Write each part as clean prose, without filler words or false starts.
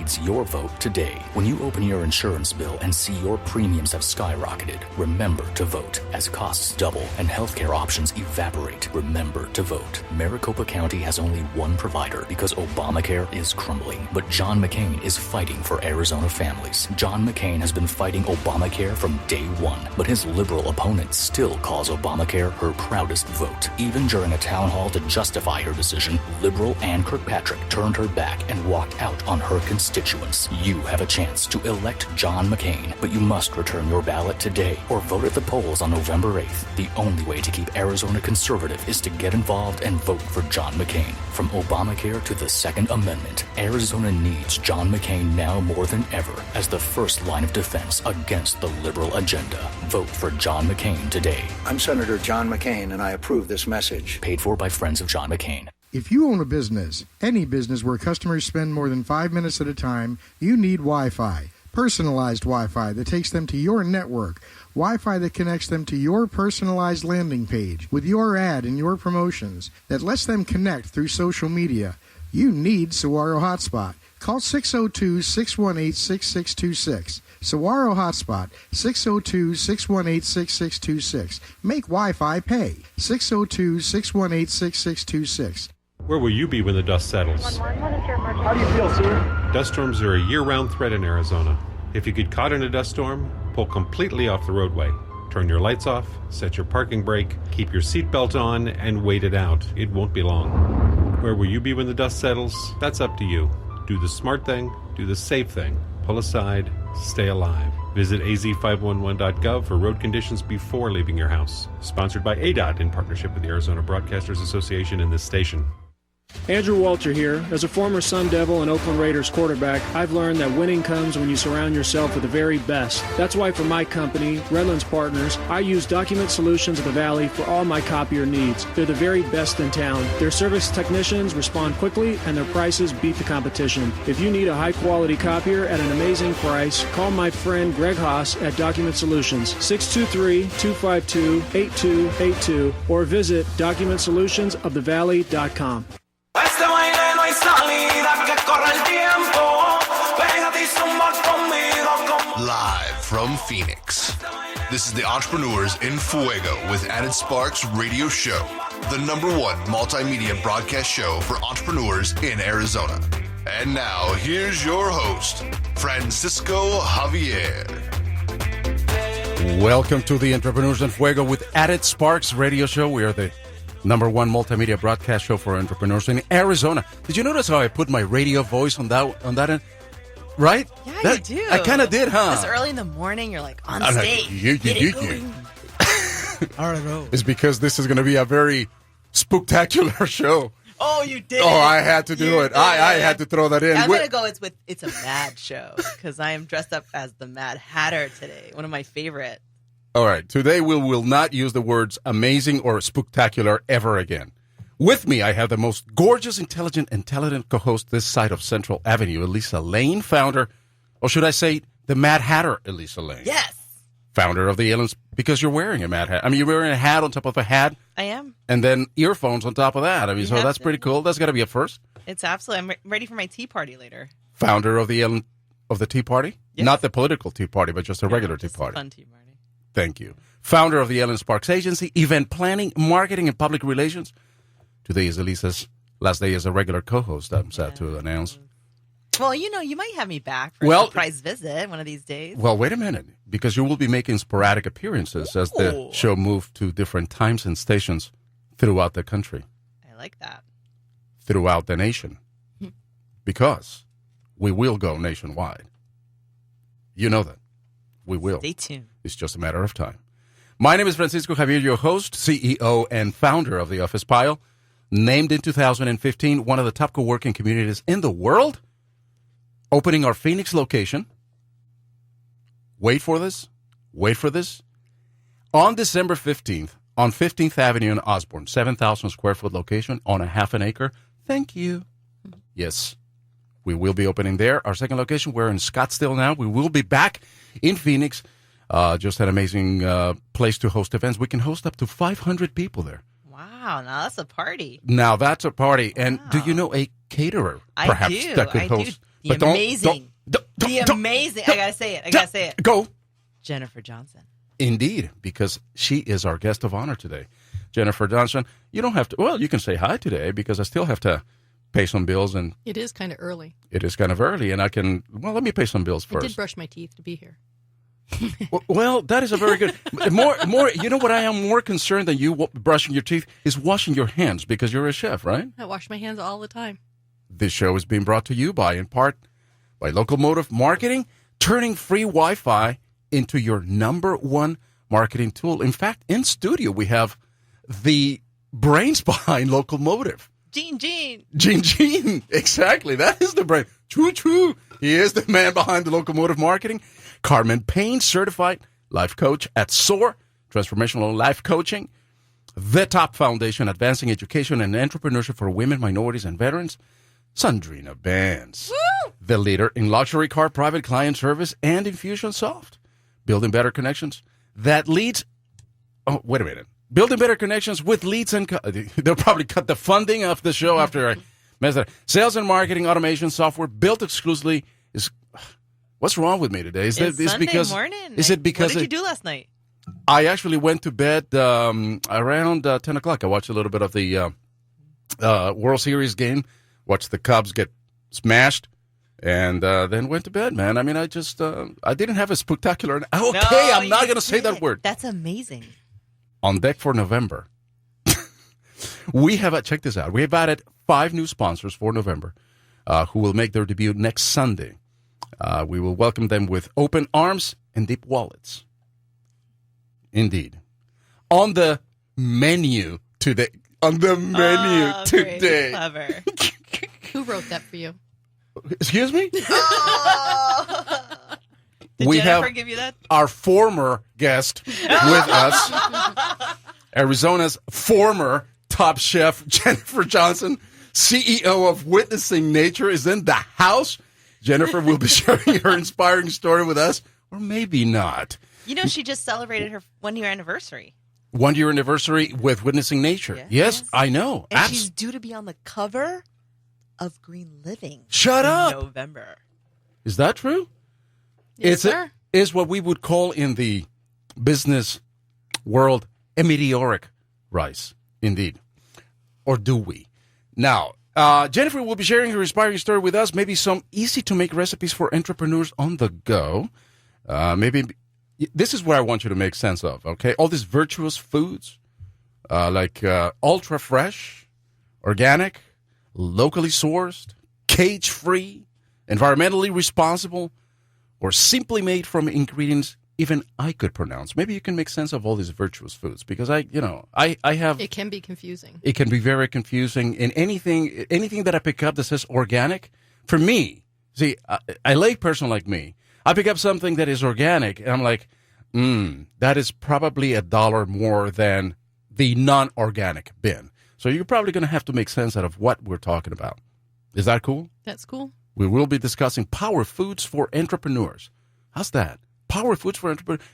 needs your vote today. When you open your insurance bill and see your premiums have skyrocketed, remember to vote. As costs double and healthcare options evaporate, remember to vote. Maricopa County has only one provider because Obamacare is crumbling. But John McCain is fighting for Arizona families. John McCain has been fighting Obamacare from day one, but his liberal opponents still calls Obamacare her proudest vote. Even during a town hall to justify her decision, liberal Ann Kirkpatrick turned her back and walked out on her constituents. You have a chance to elect John McCain, but you must return your ballot today or vote at the polls on November 8th. The only way to keep Arizona conservative is to get involved and vote for John McCain. From Obamacare to the Second Amendment, Arizona needs John McCain now more than ever as the first line of defense against the liberal agenda. Vote for John McCain today. I'm Senator John McCain, and I approve this message. Paid for by Friends of John McCain. If you own a business, any business where customers spend more than 5 minutes at a time, you need Wi-Fi. Personalized Wi-Fi that takes them to your network. Wi-Fi that connects them to your personalized landing page with your ad and your promotions that lets them connect through social media. You need Saguaro Hotspot. Call 602-618-6626. Saguaro Hotspot, 602-618-6626. Make Wi-Fi pay. 602-618-6626. Where will you be when the dust settles? How do you feel, sir? Dust storms are a year-round threat in Arizona. If you get caught in a dust storm, pull completely off the roadway. Turn your lights off, set your parking brake, keep your seatbelt on, and wait it out. It won't be long. Where will you be when the dust settles? That's up to you. Do the smart thing, do the safe thing. Pull aside, stay alive. Visit az511.gov for road conditions before leaving your house. Sponsored by ADOT in partnership with the Arizona Broadcasters Association and this station. Andrew Walter here. As a former Sun Devil and Oakland Raiders quarterback, I've learned that winning comes when you surround yourself with the very best. That's why for my company, Redlands Partners, I use Document Solutions of the Valley for all my copier needs. They're the very best in town. Their service technicians respond quickly and their prices beat the competition. If you need a high-quality copier at an amazing price, call my friend Greg Haas at Document Solutions, 623-252-8282, or visit documentsolutionsofthevalley.com. Este baile no hay salida, que corre el tiempo. Pégate y zumba conmigo. Live from Phoenix, this is the Entrepreneurs in Fuego with Added Sparks radio show, the #1 multimedia broadcast show for entrepreneurs in Arizona. And now, here's your host, Francisco Javier. Welcome to the Entrepreneurs in Fuego with Added Sparks radio show. We are the #1 multimedia broadcast show for entrepreneurs in Arizona. Did you notice how I put my radio voice on that end? Right? Yeah, you do. I kind of did, huh? It's early in the morning. You're like on I'm stage. All right, it's because this is going to be a very spectacular show. Oh, you did. Oh, I had to do it. I had to throw that in. I'm going to go. It's a mad show because I am dressed up as the Mad Hatter today. One of my favorite. All right. Today, we will not use the words amazing or spectacular ever again. With me, I have the most gorgeous, intelligent, and talented co-host this side of Central Avenue, Elisa Lane, founder, or should I say, the Mad Hatter, Elisa Lane. Yes. Founder of the Aliens, because you're wearing a Mad Hat. I mean, you're wearing a hat on top of a hat. I am. And then earphones on top of that. I mean, so that's pretty cool. That's got to be a first. It's absolutely. I'm ready for my tea party later. Founder of the Tea Party? Yes. Not the political Tea Party, but just a regular Tea Party. Fun tea party. Thank you. Founder of the Ellen Sparks Agency, event planning, marketing, and public relations. Today is Elisa's last day as a regular co-host, I'm sad to announce. Well, you might have me back for a surprise visit one of these days. Well, wait a minute, because you will be making sporadic appearances as the show moves to different times and stations throughout the country. I like that. Throughout the nation. Because we will go nationwide. You know that. We will. Stay tuned. It's just a matter of time. My name is Francisco Javier, your host, CEO, and founder of The Office Pile. Named in 2015 one of the top co-working communities in the world. Opening our Phoenix location. Wait for this. On December 15th, on 15th Avenue in Osborne, 7,000 square foot location on a half an acre. Thank you. Yes, we will be opening there. Our second location, we're in Scottsdale now. We will be back in Phoenix. Just an amazing place to host events. We can host up to 500 people there. Wow, now that's a party. And do you know a caterer, perhaps, that could host The amazing. I gotta say it. Go. Jennifer Johnson. Indeed, because she is our guest of honor today. Jennifer Johnson, you don't have to, well, you can say hi today because I still have to pay some bills. And it is kind of early. It is kind of early, and let me pay some bills first. I did brush my teeth to be here. Well, that is a very good, more, you know what I am more concerned than you brushing your teeth is washing your hands because you're a chef, right? I wash my hands all the time. This show is being brought to you in part by Locomotive Marketing, turning free Wi-Fi into your number one marketing tool. In fact, in studio, we have the brains behind Locomotive. Gene. Exactly. That is the brain. True. He is the man behind the Locomotive Marketing. Carmen Payne, certified life coach at SOAR, Transformational Life Coaching. The top foundation advancing education and entrepreneurship for women, minorities, and veterans. Sandrina Bands, the leader in luxury car private client service and Infusionsoft. Building better connections that leads. Oh, wait a minute. Building better connections with leads and they'll probably cut the funding of the show after I mess that. Sales and marketing automation software built exclusively is. What's wrong with me today? It's Sunday morning. Is it because what did you do last night? I actually went to bed around 10 o'clock. I watched a little bit of the World Series game. Watched the Cubs get smashed. And then went to bed, man. I mean, I didn't have a spectacular. Okay, I'm not going to say that word. That's amazing. On deck for November. We have, check this out. We have added 5 new sponsors for November who will make their debut next Sunday. We will welcome them with open arms and deep wallets. Indeed. On the menu today. Today. Clever. Who wrote that for you? Excuse me? Did we Jennifer have give you that? our former guest with us, Arizona's former top chef, Jennifer Johnson, CEO of Witnessing Nature, is in the house. Jennifer will be sharing her inspiring story with us, or maybe not. You know, she just celebrated her 1-year anniversary. 1-year anniversary with Witnessing Nature. Yes, I know. And she's due to be on the cover of Green Living. Shut up. November. Is that true? Yes, sir. It's what we would call in the business world a meteoric rise, indeed. Or do we? Now, Jennifer will be sharing her inspiring story with us, maybe some easy-to-make recipes for entrepreneurs on the go. Maybe this is what I want you to make sense of, okay? All these virtuous foods, like ultra-fresh, organic, locally sourced, cage-free, environmentally responsible, or simply made from ingredients even I could pronounce. Maybe you can make sense of all these virtuous foods because I have. It can be confusing. It can be very confusing. And anything that I pick up that says organic, for me, see, a lay person like me, I pick up something that is organic, and I'm like, that is probably $1 more than the non-organic bin. So you're probably going to have to make sense out of what we're talking about. Is that cool? That's cool. We will be discussing power foods for entrepreneurs. How's that? Power foods for entrepreneurs.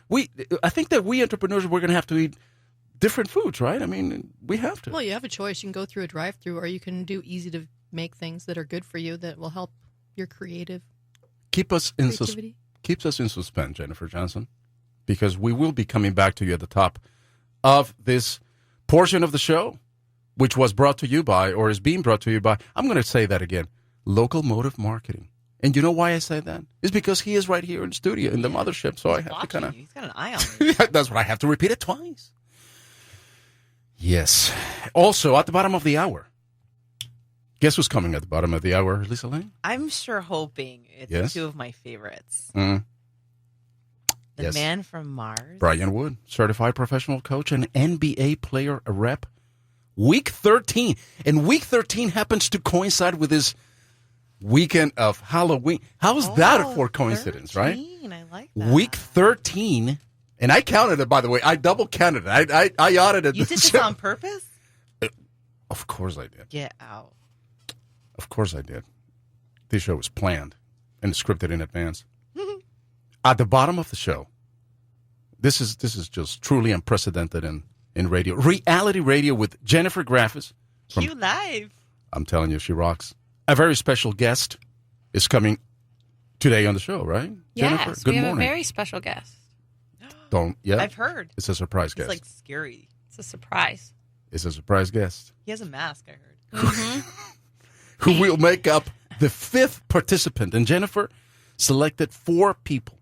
I think that we entrepreneurs, we're going to have to eat different foods, right? I mean, we have to. Well, you have a choice. You can go through a drive-through, or you can do easy-to-make things that are good for you that will help your creativity. Keeps us in suspense, Jennifer Johnson, because we will be coming back to you at the top of this portion of the show, which was brought to you by, or is being brought to you by, I'm going to say that again, Locomotive Marketing. And you know why I say that? It's because he is right here in the studio, in the mothership, so I have to kind of... He's got an eye on me. That's what I have to repeat it twice. Yes. Also, at the bottom of the hour. Guess who's coming at the bottom of the hour, Lisa Lane? I'm sure hoping it's 2 of my favorites. Mm. The man from Mars. Brian Wood, certified professional coach and NBA player rep. Week 13. And week 13 happens to coincide with this weekend of Halloween. How's that for coincidence, 13. Right? I like that. Week 13. And I counted it, by the way. I double counted it. I audited You did this on purpose? Of course I did. Get out. Of course I did. This show was planned and scripted in advance. At the bottom of the show, this is just truly unprecedented in radio. Reality radio with Jennifer Graffis. Q Live. I'm telling you, she rocks. A very special guest is coming today on the show, right? Jennifer, Yes, good we have morning. a very special guest. I've heard. It's a surprise It's guest. like scary. It's a surprise. It's a surprise guest He has a mask, I heard. who will make up the 5th participant. And Jennifer selected 4 people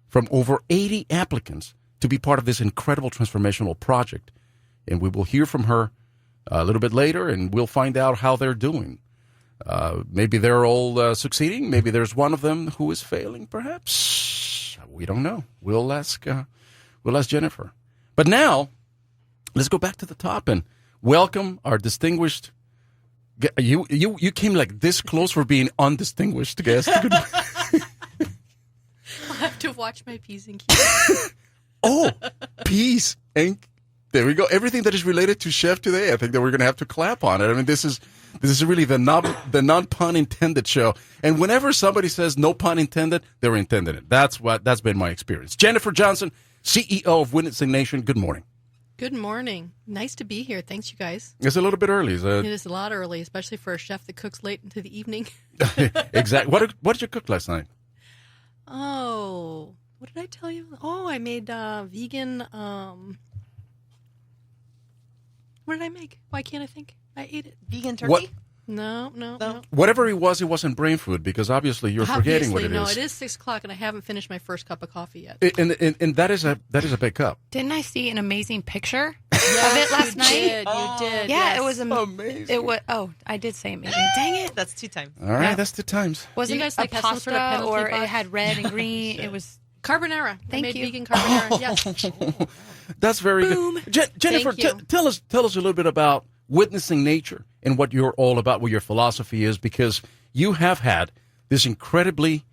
from over 80 applicants to be part of this incredible transformational project. And we will hear from her a little bit later, and we'll find out how they're doing. Maybe they're all succeeding. Maybe there's one of them who is failing, perhaps. We don't know. We'll ask Jennifer. But now, let's go back to the top and welcome our distinguished. You came like this close for being undistinguished guest. I'll have to watch my P's and Q's. Oh, P's and there we go. Everything that is related to chef today, I think that we're going to have to clap on it. I mean, this is really the non pun intended show. And whenever somebody says no pun intended, they're intending it. That's been my experience. Jennifer Johnson, CEO of Witnessing Nation. Good morning. Good morning. Nice to be here. Thanks, you guys. It's a little bit early. It is a lot early, especially for a chef that cooks late into the evening. Exactly. What did you cook last night? Oh, what did I tell you? Oh, I made vegan. What did I make? Why can't I think? I ate it. Vegan turkey? What? No. Whatever it wasn't brain food, because obviously you're forgetting what it is. No, it is 6 o'clock, and I haven't finished my first cup of coffee yet. And that is a big cup. Didn't I see an amazing picture of it last night? You did. Yeah, yes. it was amazing. It was. Oh, I did say amazing. Dang it! That's 2 times. All right, that's 2 times. Was You it guys a like have some sort of pasta penalty or box? it had red and green? It was Carbonara. Thank I made you. vegan carbonara. Yes. That's very Boom. good. Jennifer, Thank you. tell us a little bit about Witnessing Nature and what you're all about, what your philosophy is, because you have had this incredibly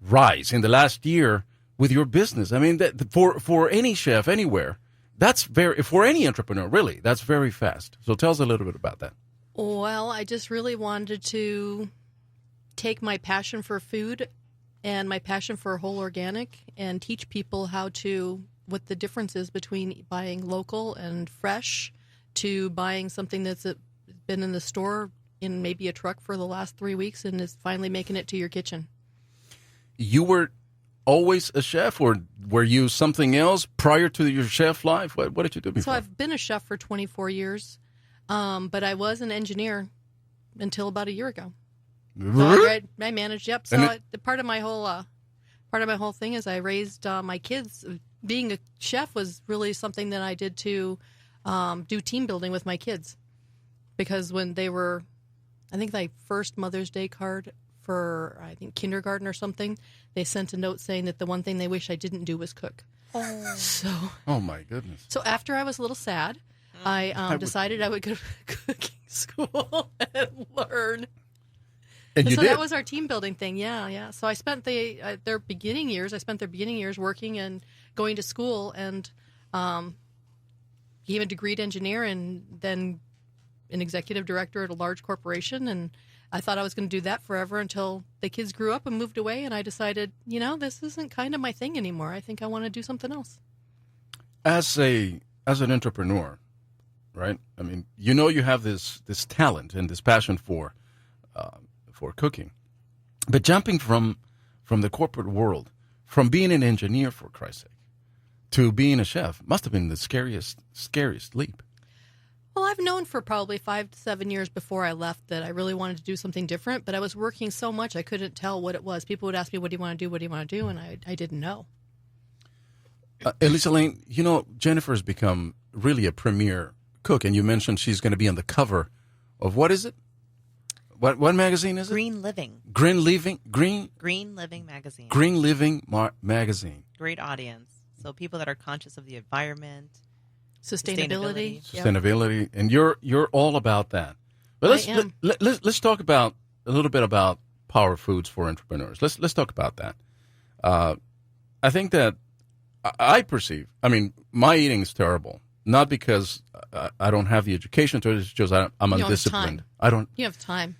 rise in the last year with your business. I mean, for any chef anywhere, for any entrepreneur, really, that's very fast. So tell us a little bit about that. Well, I just really wanted to take my passion for food and my passion for whole organic and teach people what the difference is between buying local and fresh to buying something that's been in the store in maybe a truck for the last 3 weeks and is finally making it to your kitchen. You were always a chef, or were you something else prior to your chef life? What did you do before? So I've been a chef for 24 years, but I was an engineer until about a year ago. So I managed. Yep. So part of my whole thing is I raised my kids. Being a chef was really something that I did to do team building with my kids, because when they were, I think my first Mother's Day card for kindergarten or something, they sent a note saying that the one thing they wish I didn't do was cook. Oh my goodness. So after I was a little sad, I decided I would go to cooking school and learn. And so that was our team building thing. Yeah. So I spent their beginning years working and going to school, and became a degreed engineer and then an executive director at a large corporation. And I thought I was going to do that forever until the kids grew up and moved away. And I decided, this isn't kind of my thing anymore. I think I want to do something else. As an entrepreneur, right? I mean, you have this talent and this passion for cooking, but jumping from the corporate world, from being an engineer, for Christ's sake, to being a chef must have been the scariest leap. Well, I've known for probably 5 to 7 years before I left that I really wanted to do something different, but I was working so much I couldn't tell what it was. People would ask me, what do you want to do? What do you want to do? And I didn't know. Elisa Lane, Jennifer has become really a premier cook, and you mentioned she's going to be on the cover of, what is it? What magazine is it? Green Living. Green Living magazine. Green Living magazine. Great audience. So people that are conscious of the environment, sustainability, and you're all about that. But let's talk about a little bit about power foods for entrepreneurs. Let's talk about that. I think that I perceive. I mean, my eating is terrible. Not because I don't have the education to it. It's just I'm undisciplined. You have time.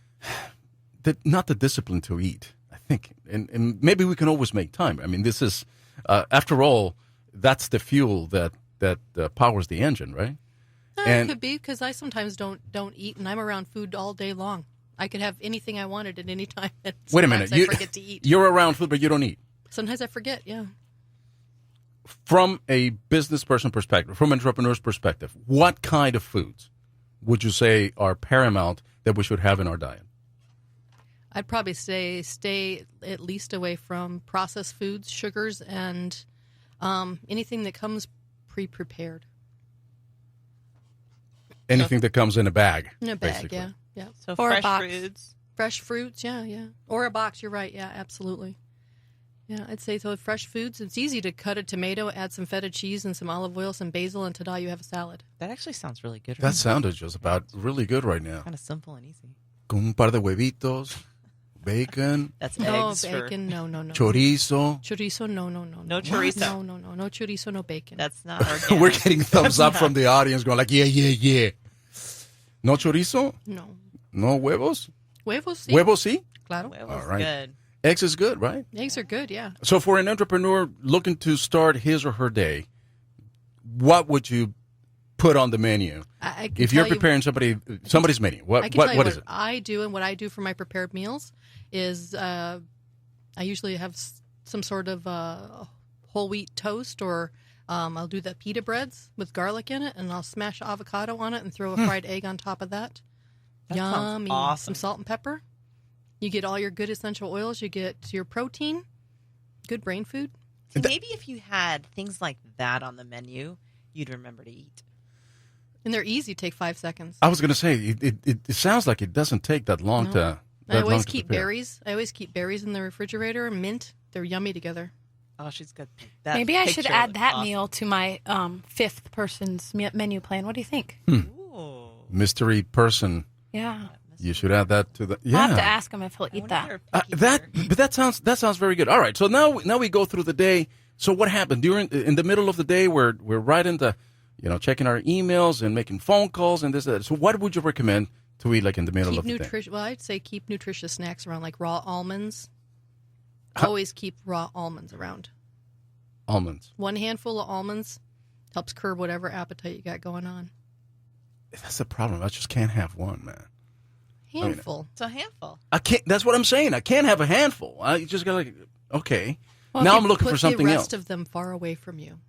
Not the discipline to eat, I think. And maybe we can always make time. I mean, this is, after all, that's the fuel that powers the engine, right? It could be, because I sometimes don't eat, and I'm around food all day long. I could have anything I wanted at any time. Wait a minute. I forget to eat. You're around food, but you don't eat. Sometimes I forget, yeah. From a business person perspective, from an entrepreneur's perspective, what kind of foods would you say are paramount that we should have in our diet? I'd probably say stay at least away from processed foods, sugars, and anything that comes pre-prepared. Anything that comes in a bag. In a bag, basically. yeah. So Or a fresh box. fruits. Fresh fruits, yeah. Or a box, you're right, yeah, absolutely. Yeah, I'd say so. Fresh foods, it's easy to cut a tomato, add some feta cheese and some olive oil, some basil, and ta-da, you have a salad. That actually sounds really good. That sounded just about really good right now. Kind of simple and easy. Con un par de huevitos, bacon, That's No eggs bacon, for... no. chorizo. Chorizo, no. No chorizo. No chorizo, no bacon. That's not organic. We're getting thumbs up from the audience going like, yeah. No chorizo? No. No huevos? Huevos, sí. Huevos, sí? Claro. That All was right. good. Eggs is good, right? Eggs are good, yeah. So for an entrepreneur looking to start his or her day, what would you put on the menu? I can If you're tell you- preparing somebody's menu, I can tell you what is it? I do, and what I do for my prepared meals is I usually have some sort of whole wheat toast, or I'll do the pita breads with garlic in it, and I'll smash avocado on it and throw a fried egg on top of that. That sounds Yummy. awesome. Some salt and pepper. You get all your good essential oils. You get your protein, good brain food. So maybe if you had things like that on the menu, you'd remember to eat. And they're easy. Take 5 seconds. I was going to say, it sounds like it doesn't take that long No. to I always long to keep prepare. berries. I always keep berries in the refrigerator. Mint. They're yummy together. Oh, she's got that. Maybe I should picture add looks that awesome. meal to my fifth person's menu plan. What do you think? Ooh. Mystery person. Yeah. You should add that to the. I'll have to Yeah. ask him if he'll eat that. That sounds very good. All right, so now we go through the day. So what happened in the middle of the day? We're right into, checking our emails and making phone calls and this and that. So what would you recommend to eat like in the middle Keep of the day? nutrition. Well, I'd say keep nutritious snacks around, like raw almonds. Always keep raw almonds around. Almonds. One handful of almonds helps curb whatever appetite you got going on. That's the problem. I just can't have one, man. Handful. It's a handful. I can't. That's what I'm saying. I can't have a handful. I just got okay. Well, now if I'm you looking put for something the else. rest of them far away from you.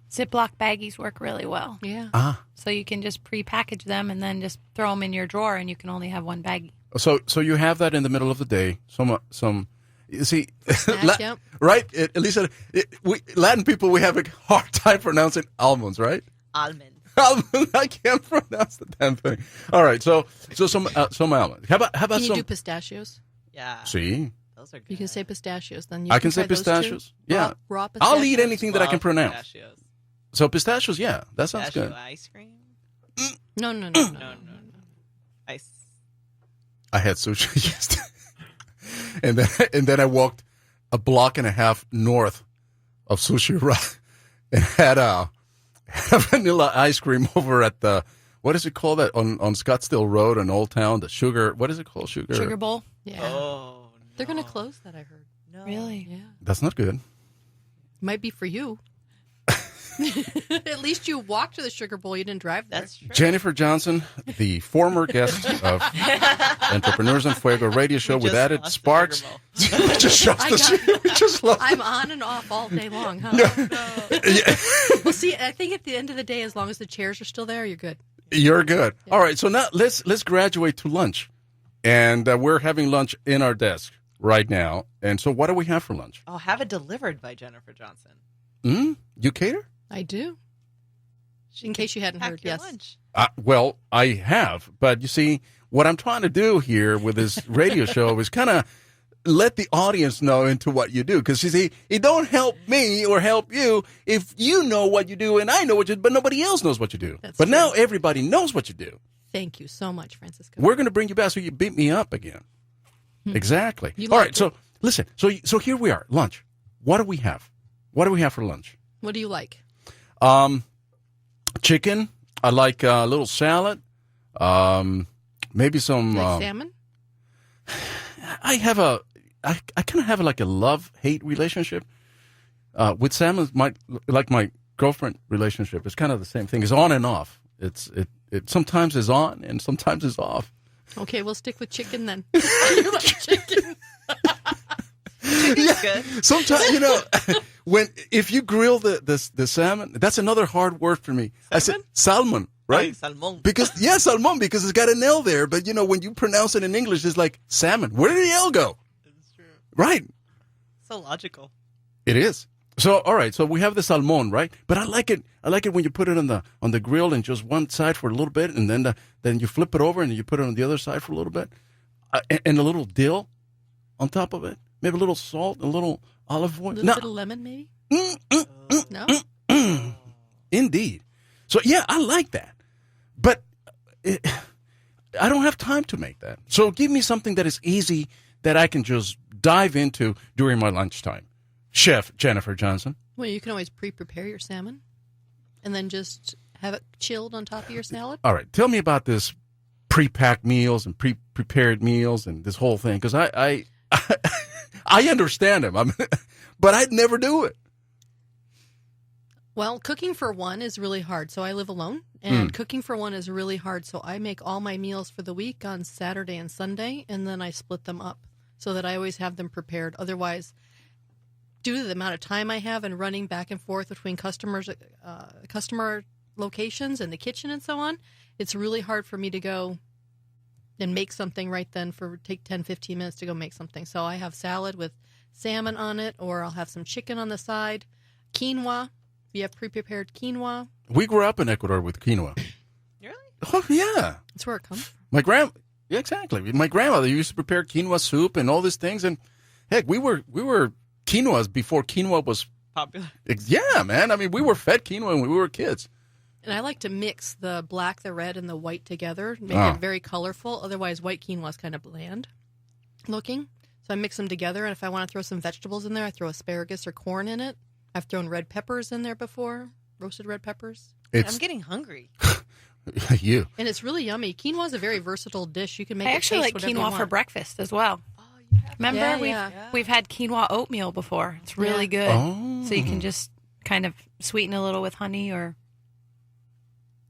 Ziploc baggies work really well. Yeah. So you can just pre-package them and then just throw them in your drawer, and you can only have one baggie. So you have that in the middle of the day. Some. You see, Yep. right? At least we Latin people, we have a hard time pronouncing almonds, right? Almond. Almond. I can't pronounce the damn thing. All right, so some almonds. How about Can you some? do pistachios? Yeah. See, Those are good. You can say pistachios. Then you I can say try those too. pistachios. Yeah, Raw pistachios. I'll eat anything that I can Love pronounce. pistachios. So pistachios, yeah, that sounds Pistachio good. ice cream? No. No. Ice. I had sushi yesterday, and then I walked a block and a half north of Sushi Rock and had a vanilla ice cream over at the, what is it called, that on Scottsdale Road in Old Town, the sugar, what is it called? Sugar bowl? Yeah. Oh, They're going to close that, I heard. no. Really? Yeah. That's not good. Might be for you. At least you walked to the Sugar Bowl. You didn't drive there. That's true. Jennifer Johnson, the former guest of Entrepreneurs on Fuego radio show We with just added lost the sparks. Sugar Bowl. We just lost we just lost I'm on and off all day long, huh? Well, see, I think at the end of the day, as long as the chairs are still there, you're good. You're good. All right, so now let's graduate to lunch. And we're having lunch in our desk right now. And so what do we have for lunch? I'll have it delivered by Jennifer Johnson. You cater? I do. In case you hadn't Pack heard, your yes. lunch. Well, I have. But you see, what I'm trying to do here with this radio show is kind of let the audience know into what you do. Because you see, it don't help me or help you if you know what you do and I know what you do, but nobody else knows what you do. That's but true. now everybody knows what you do. Thank you so much, Francisco. We're going to bring you back so you beat me up again. Exactly. You All like right, so listen. So here we are, lunch. What do we have? What do we have for lunch? What do you like? Chicken. I like a little salad. Maybe some. Like salmon? I kind of have like a love-hate relationship with salmon. My girlfriend relationship is kind of the same thing. It's on and off. It sometimes is on and sometimes is off. Okay, we'll stick with chicken then. You like chicken? Chicken's good. Sometimes, if you grill the salmon, that's another hard word for me. Salmon? I said salmon, right? Salmon. Salmon, because it's got an L there. But, when you pronounce it in English, it's like salmon. Where did the L go? It's true. Right. So logical. It is. So, all right. So we have the salmon, right? But I like it. I like it when you put it on the grill and just one side for a little bit, and then you flip it over and you put it on the other side for a little bit, and a little dill on top of it. Maybe a little salt, a little olive oil. A little bit of lemon, maybe? No? Indeed. So, yeah, I like that. But I don't have time to make that. So give me something that is easy that I can just dive into during my lunchtime. Chef Jennifer Johnson. Well, you can always pre-prepare your salmon and then just have it chilled on top of your salad. All right. Tell me about this pre-packed meals and pre-prepared meals and this whole thing, because I understand them, but I'd never do it. Well, cooking for one is really hard. So I live alone, and cooking for one is really hard. So I make all my meals for the week on Saturday and Sunday, and then I split them up so that I always have them prepared. Otherwise, due to the amount of time I have and running back and forth between customer locations and the kitchen and so on, it's really hard for me to go and make something right then take 10, 15 minutes to go make something. So I have salad with salmon on it, or I'll have some chicken on the side. Quinoa. You have pre-prepared quinoa. We grew up in Ecuador with quinoa. Really? Oh, yeah. That's where it comes from. Yeah, exactly. My grandmother used to prepare quinoa soup and all these things, and heck, we were quinoas before quinoa was popular. Yeah, man. I mean, we were fed quinoa when we were kids. And I like to mix the black, the red, and the white together, make it very colorful. Otherwise, white quinoa is kind of bland looking. So I mix them together, and if I want to throw some vegetables in there, I throw asparagus or corn in it. I've thrown red peppers in there before, roasted red peppers. I'm getting hungry. You. And it's really yummy. Quinoa is a very versatile dish. You can make I it actually like taste whatever quinoa you for want. breakfast as well. Remember, we've had quinoa oatmeal before. It's really good. Oh. So you can just kind of sweeten a little with honey or...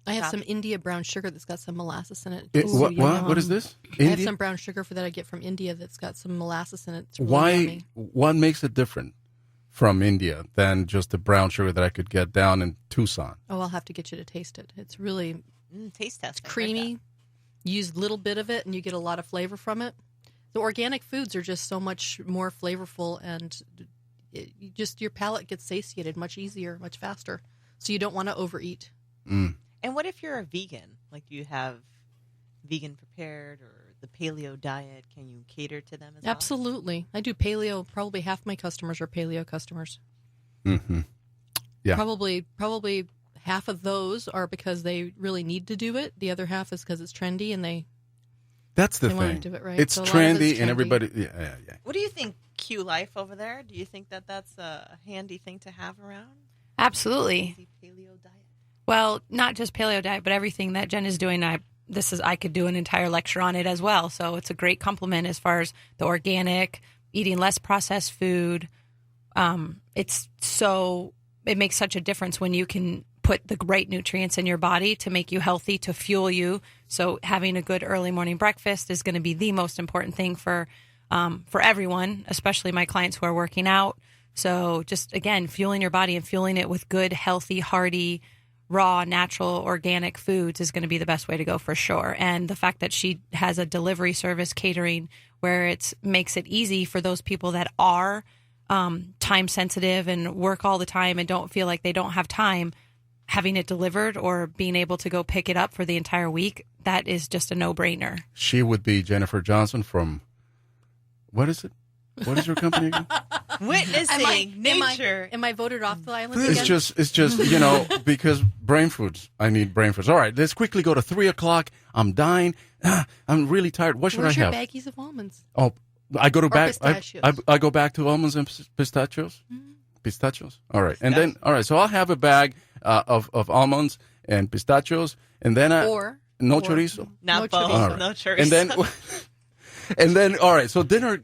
I have some India brown sugar that's got some molasses in it. What is this? I have some brown sugar that I get from India that's got some molasses in it. It's really yummy. What makes it different from India than just the brown sugar that I could get down in Tucson? Oh, I'll have to get you to taste it. It's really taste test. It's creamy. You use a little bit of it, and you get a lot of flavor from it. The organic foods are just so much more flavorful, and your palate gets satiated much easier, much faster. So you don't want to overeat. And what if you're a vegan? Like, do you have vegan prepared or the paleo diet? Can you cater to them as well? Absolutely. I do paleo. Probably half my customers are paleo customers. Mm-hmm. Yeah. Probably half of those are because they really need to do it. The other half is because it's trendy and they want to do it right. It's so trendy and everybody. Yeah. What do you think, Q Life over there? Do you think that's a handy thing to have around? Absolutely. Paleo diet. Well, not just paleo diet, but everything that Jen is doing. I could do an entire lecture on it as well. So it's a great complement as far as the organic, eating less processed food. It makes such a difference when you can put the right nutrients in your body to make you healthy, to fuel you. So having a good early morning breakfast is going to be the most important thing for everyone, especially my clients who are working out. So just, again, fueling your body and fueling it with good, healthy, hearty, raw, natural, organic foods is going to be the best way to go for sure. And the fact that she has a delivery service catering where it makes it easy for those people that are time sensitive and work all the time and don't feel like they don't have time, having it delivered or being able to go pick it up for the entire week, that is just a no-brainer. She would be Jennifer Johnson from, what is it? What is your company again? Witnessing nature. Am I voted off the island It's again? just, because brain foods. I need brain foods. All right, let's quickly go to 3:00. I'm dying. I'm really tired. What should Where's I have? your baggies of almonds? Oh, I go to pistachios. I go back to almonds and pistachios. Mm-hmm. Pistachios. All right, and then so I'll have a bag of almonds and pistachios, and then no chorizo. Not No both. All No right. chorizo. And then all right. So dinner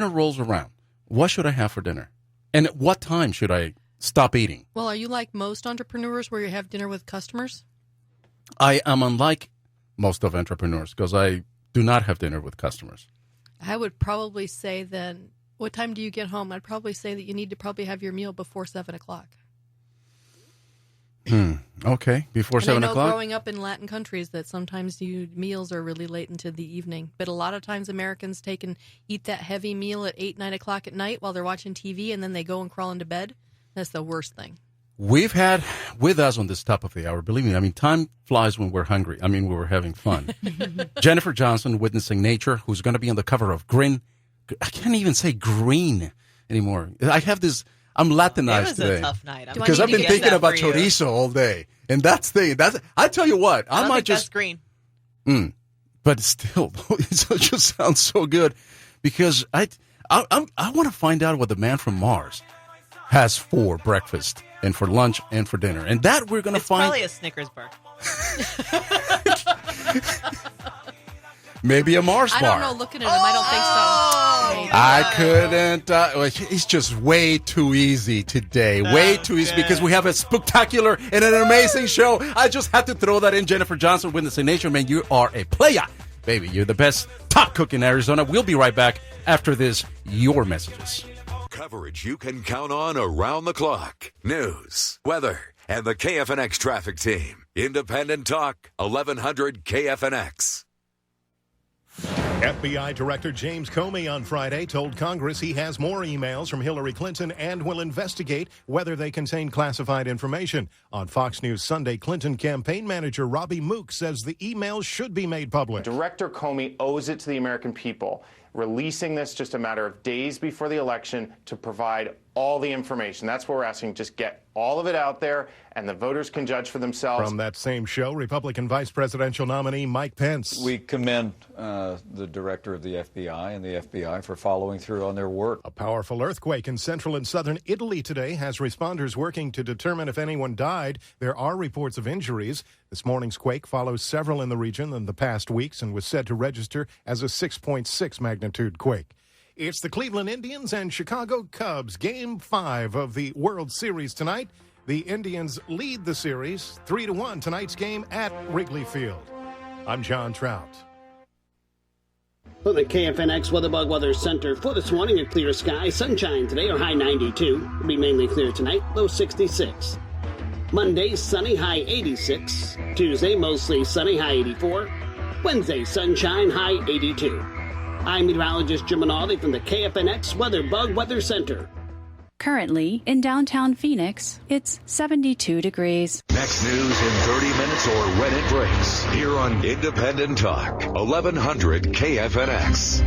rolls around. What should I have for dinner? And at what time should I stop eating? Well, are you like most entrepreneurs where you have dinner with customers? I am unlike most of entrepreneurs because I do not have dinner with customers? I would probably say then, what time do you get home? I'd probably say that you need to probably have your meal before 7 o'clock. Okay, before 7 I know o'clock? growing up in Latin countries that sometimes meals are really late into the evening. But a lot of times Americans take and eat that heavy meal at 8, 9 o'clock at night while they're watching TV, and then they go and crawl into bed. That's the worst thing. We've had with us on this top of the hour, believe me, I mean, time flies when we're hungry. I mean, when we're having fun. Jennifer Johnson, Witnessing Nature, who's going to be on the cover of Grin. I can't even say green anymore. I have this, I'm Latinized today. It was a tough night. Because I've been thinking about chorizo all day. And that's I tell you what, I might just. That's green. But still, it just sounds so good. Because I want to find out what the man from Mars has for breakfast and for lunch and for dinner. And that we're going to find. Probably a Snickers bar. Maybe a Mars bar. I don't know. Looking at him, I don't think so. I couldn't. It's just way too easy today. Way too easy because we have a spectacular and an amazing show. I just had to throw that in. Jennifer Johnson, Witnessing Nature. Man, you are a player. Baby, you're the best top cook in Arizona. We'll be right back after this. Your messages. Coverage you can count on around the clock. News, weather, and the KFNX traffic team. Independent Talk, 1100 KFNX. FBI Director James Comey on Friday told Congress he has more emails from Hillary Clinton and will investigate whether they contain classified information. On Fox News Sunday, Clinton campaign manager Robbie Mook says the emails should be made public. Director Comey owes it to the American people, releasing this just a matter of days before the election to provide all the information. That's what we're asking. Just get all of it out there, and the voters can judge for themselves. From that same show, Republican vice presidential nominee Mike Pence. We commend the director of the FBI and the FBI for following through on their work. A powerful earthquake in central and southern Italy today has responders working to determine if anyone died. There are reports of injuries. This morning's quake follows several in the region in the past weeks and was said to register as a 6.6 magnitude quake. It's the Cleveland Indians and Chicago Cubs, Game 5 of the World Series tonight. The Indians lead the series 3-1 tonight's game at Wrigley Field. I'm John Trout. For the KFNX Weatherbug Weather Center for this morning, a clear sky, sunshine today, or high 92. It'll be mainly clear tonight, low 66. Monday, sunny, high 86. Tuesday, mostly sunny, high 84. Wednesday, sunshine, high 82. I'm meteorologist Jim Minaldi from the KFNX Weatherbug Weather Center. Currently, in downtown Phoenix, it's 72 degrees. Next news in 30 minutes or when it breaks. Here on Independent Talk, 1100 KFNX.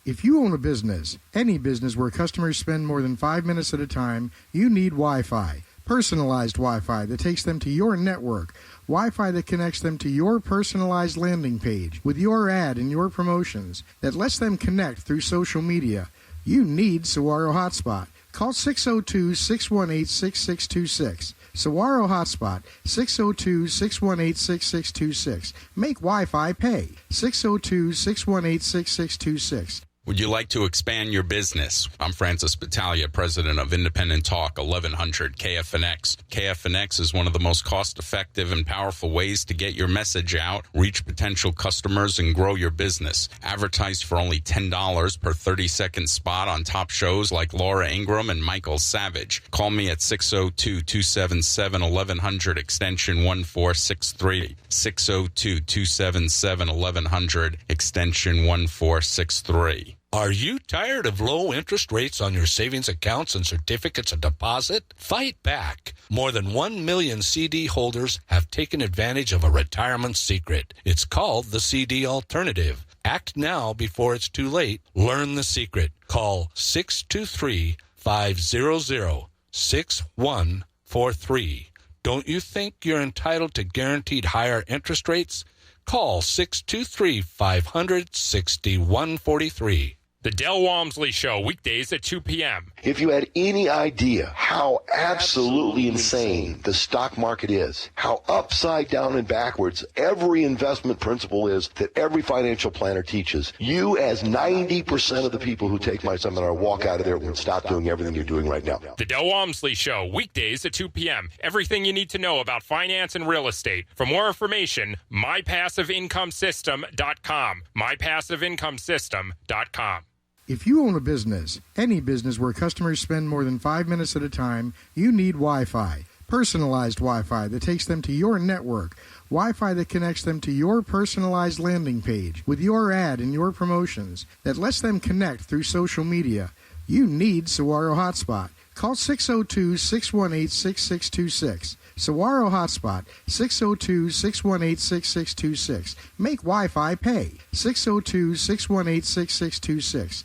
If you own a business, any business where customers spend more than 5 minutes at a time, you need Wi-Fi. Personalized Wi-Fi that takes them to your network. Wi-Fi that connects them to your personalized landing page with your ad and your promotions that lets them connect through social media. You need Saguaro Hotspot. Call 602-618-6626. Saguaro Hotspot, 602-618-6626. Make Wi-Fi pay. 602-618-6626. Would you like to expand your business? I'm Francis Battaglia, president of Independent Talk, 1100 KFNX. KFNX is one of the most cost-effective and powerful ways to get your message out, reach potential customers, and grow your business. Advertise for only $10 per 30-second spot on top shows like Laura Ingraham and Michael Savage. Call me at 602-277-1100, extension 1463. 602-277-1100, extension 1463. Are you tired of low interest rates on your savings accounts and certificates of deposit? Fight back. More than 1 million CD holders have taken advantage of a retirement secret. It's called the CD Alternative. Act now before it's too late. Learn the secret. Call 623-500-6143. Don't you think you're entitled to guaranteed higher interest rates? Call 623-500-6143. The Del Walmsley Show, weekdays at 2 p.m. If you had any idea how absolutely insane the stock market is, how upside down and backwards every investment principle is that every financial planner teaches, you as 90% of the people who take my seminar walk out of there and stop doing everything you're doing right now. The Del Walmsley Show, weekdays at 2 p.m. Everything you need to know about finance and real estate. For more information, mypassiveincomesystem.com. mypassiveincomesystem.com. If you own a business, any business where customers spend more than 5 minutes at a time, you need Wi-Fi. Personalized Wi-Fi that takes them to your network. Wi-Fi that connects them to your personalized landing page with your ad and your promotions that lets them connect through social media. You need Saguaro Hotspot. Call 602-618-6626. Saguaro Hotspot, 602-618-6626. Make Wi-Fi pay. 602-618-6626.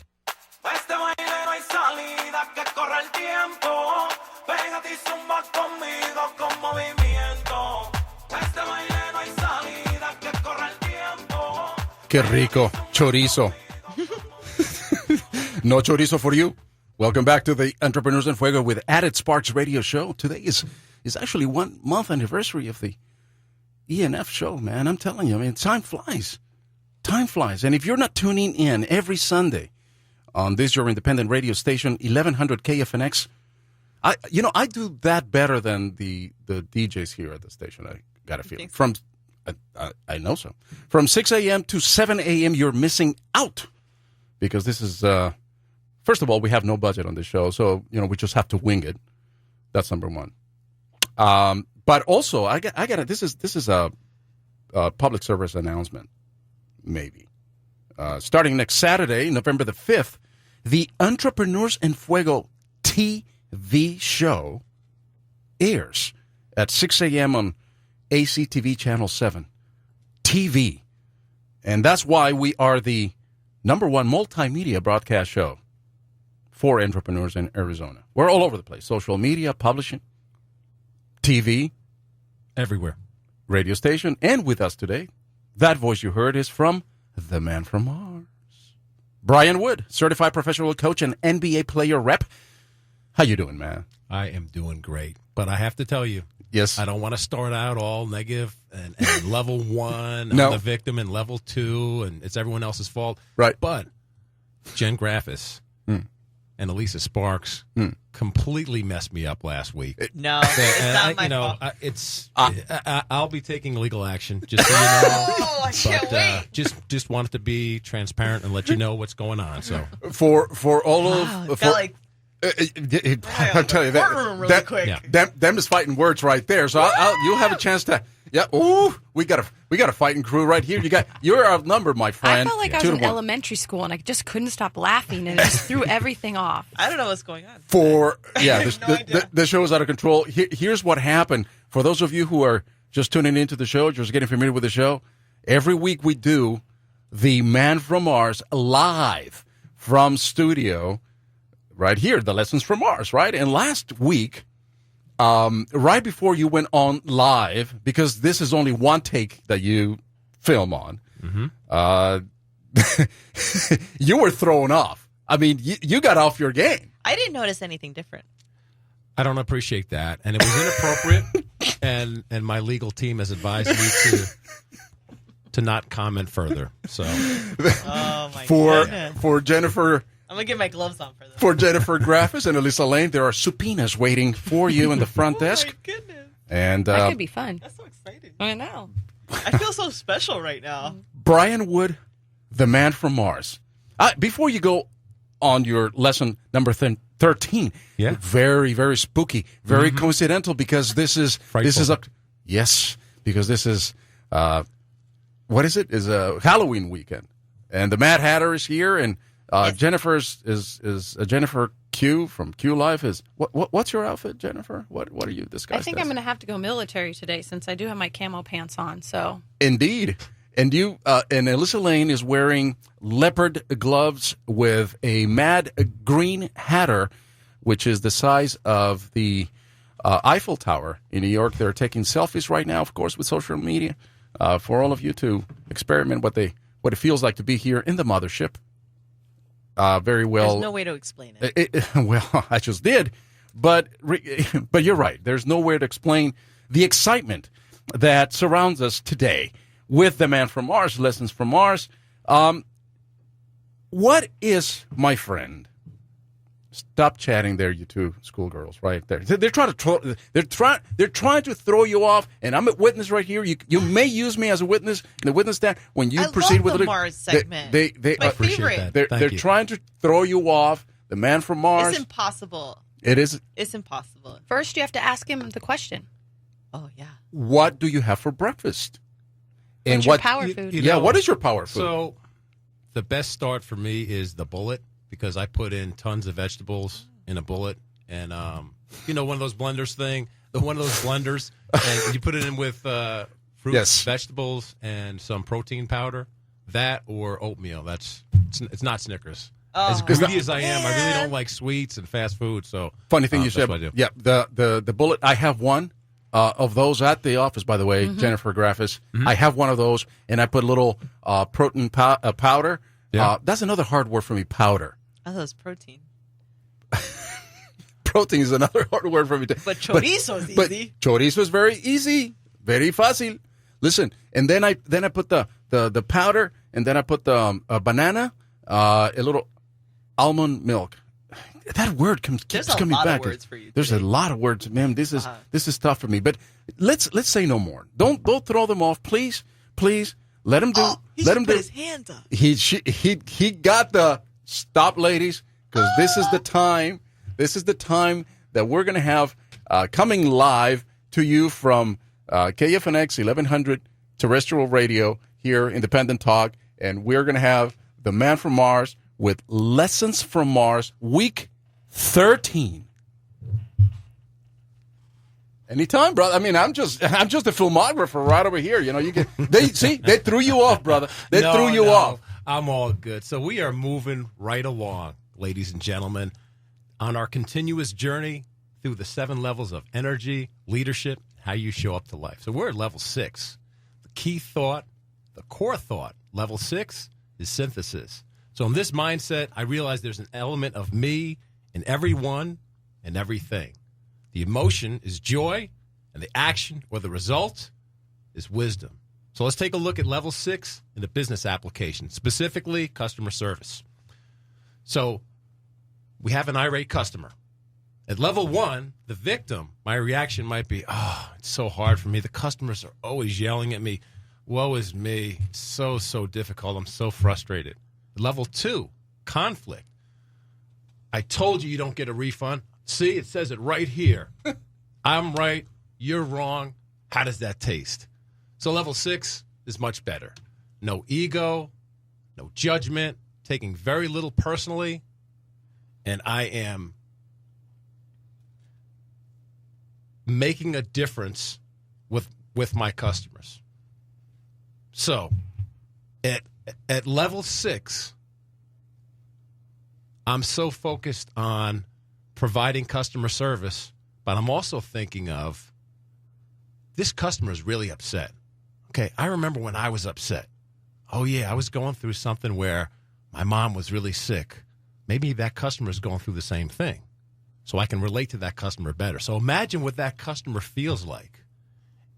Este baile no hay salida, que corre el tiempo. Pégate y zumba conmigo con movimiento. Este baile no hay salida, que corre el tiempo. Qué rico. Chorizo. No chorizo for you. Welcome back to the Entrepreneurs in Fuego with Added Sparks radio show. Today is actually 1 month anniversary of the ENF show, man. I'm telling you, I mean, time flies. Time flies. And if you're not tuning in every Sunday on this, your independent radio station, 1100 KFNX, I do that better than the DJs here at the station. I got a feeling. I know so. From 6 a.m. to 7 a.m., you're missing out because this is, first of all, we have no budget on this show, so, we just have to wing it. That's number one. But also, I got it. This is a public service announcement, maybe. Starting next Saturday, November the 5th, the Entrepreneurs in Fuego TV show airs at 6 a.m. on ACTV Channel 7 TV. And that's why we are the number one multimedia broadcast show for entrepreneurs in Arizona. We're all over the place. Social media, publishing, TV. Everywhere. Radio station. And with us today, that voice you heard is from the man from Mars. Brian Wood, certified professional coach and NBA player rep. How you doing, man? I am doing great. But I have to tell you, yes, I don't want to start out all negative and level one, no. I'm the victim, and level two, and it's everyone else's fault. Right. But Jen Graffis and Elisa Sparks completely messed me up last week. No, it's not my fault. I'll be taking legal action, just so you know. Oh, I can't wait. Just wanted to be transparent and let you know what's going on. So for all of I'll tell you them is fighting words right there. So you'll have a chance to. Yeah. Ooh, we got a fighting crew right here. You're outnumbered, my friend. I felt like I was in elementary school and I just couldn't stop laughing and it just threw everything off. I don't know what's going on. The show is out of control. Here's what happened. For those of you who are just tuning into the show, just getting familiar with the show, every week we do the Man from Mars live from studio right here, the Lessons from Mars, right? And last week, right before you went on live, because this is only one take that you film on, you were thrown off. I mean, you got off your game. I didn't notice anything different. I don't appreciate that, and it was inappropriate. and my legal team has advised me to not comment further. So, for Jennifer. I'm going to get my gloves on for this. For Jennifer Graffis and Elisa Lane, there are subpoenas waiting for you in the front desk. Oh, my goodness. And, that could be fun. That's so exciting. I know. I feel so special right now. Brian Wood, the man from Mars. Before you go on your lesson number 13, very, very spooky, very coincidental, because this is what is it? Is a Halloween weekend. And the Mad Hatter is here, and Jennifer's is Jennifer Q from Q Life. What's your outfit, Jennifer? What are you disguised I think as? I'm going to have to go military today since I do have my camo pants on. So indeed, and you and Alyssa Lane is wearing leopard gloves with a mad green hatter, which is the size of the Eiffel Tower in New York. They're taking selfies right now, of course, with social media for all of you to experiment what it feels like to be here in the mothership. very well. There's no way to explain it. Well, I just did, but you're right. There's nowhere to explain the excitement that surrounds us today with the Man from Mars, Lessons from Mars. What is, my friend? Stop chatting there, you two schoolgirls, right there. They're trying to throw you off, and I'm a witness right here. You may use me as a witness in the witness stand when you proceed with the Mars segment. They My favorite. They're trying to throw you off. The Man from Mars. It's impossible. It is. It's impossible. First, you have to ask him the question. Oh yeah. What do you have for breakfast? What's your power food? What is your power food? So, the best start for me is the bullet because I put in tons of vegetables in a bullet, and one of those blenders one of those blenders, and you put it in with fruits, vegetables, and some protein powder. That or oatmeal. It's not Snickers. As greedy as I am, I really don't like sweets and fast food. So funny thing you said. what I do. Yeah, the bullet. I have one of those at the office. By the way, Jennifer Graffis. I have one of those, and I put a little protein powder. Yeah. That's another hard word for me. Powder. Oh, that's protein. Protein is another hard word for me. But chorizo is easy. But chorizo is very easy, very fácil. Listen, and then I put the powder, and then I put the banana, a little almond milk. That word keeps coming back. There's a lot of words for you. There's a lot of words, man. This is tough for me. But let's say no more. Don't throw them off, please. Let him do. Let him put do. his hands up. He got the stop, ladies, because this is the time. This is the time that we're going to have coming live to you from KFNX 1100 terrestrial radio here, Independent Talk, and we're going to have the Man from Mars with Lessons from Mars, week 13. Anytime, brother. I mean, I'm just a filmographer right over here. They threw you off, brother. They threw you off. I'm all good. So we are moving right along, ladies and gentlemen, on our continuous journey through the 7 levels of energy, leadership, how you show up to life. So we're at level 6. The key thought, the core thought, level 6 is synthesis. So in this mindset, I realize there's an element of me in everyone and everything. The emotion is joy, and the action or the result is wisdom. So let's take a look at level 6 in the business application, specifically customer service. So we have an irate customer. At level 1, the victim, my reaction might be, it's so hard for me. The customers are always yelling at me. Woe is me. So difficult. I'm so frustrated. Level 2, conflict. I told you don't get a refund. See, it says it right here. I'm right. You're wrong. How does that taste? So level 6 is much better. No ego, no judgment, taking very little personally, and I am making a difference with my customers. So at level 6, I'm so focused on providing customer service, but I'm also thinking of this customer is really upset. Okay, I remember when I was upset. Oh, yeah, I was going through something where my mom was really sick. Maybe that customer is going through the same thing, so I can relate to that customer better. So imagine what that customer feels like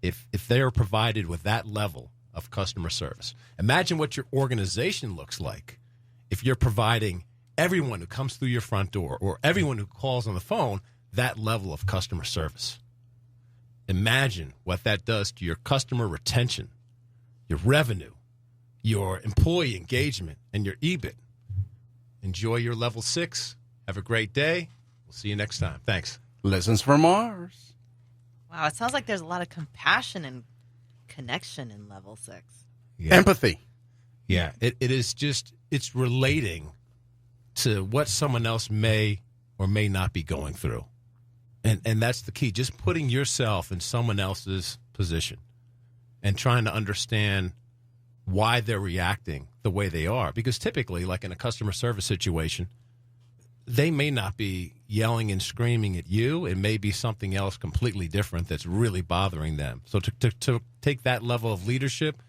if they are provided with that level of customer service. Imagine what your organization looks like if you're providing everyone who comes through your front door or everyone who calls on the phone that level of customer service. Imagine what that does to your customer retention, your revenue, your employee engagement, and your EBIT. Enjoy your level 6. Have a great day. We'll see you next time. Thanks. Lessons from Mars. Wow, it sounds like there's a lot of compassion and connection in level 6. Yeah. Empathy. Yeah, it is just, it's relating to what someone else may or may not be going through. And that's the key, just putting yourself in someone else's position and trying to understand why they're reacting the way they are. Because typically, like in a customer service situation, they may not be yelling and screaming at you. It may be something else completely different that's really bothering them. So to take that level of leadership,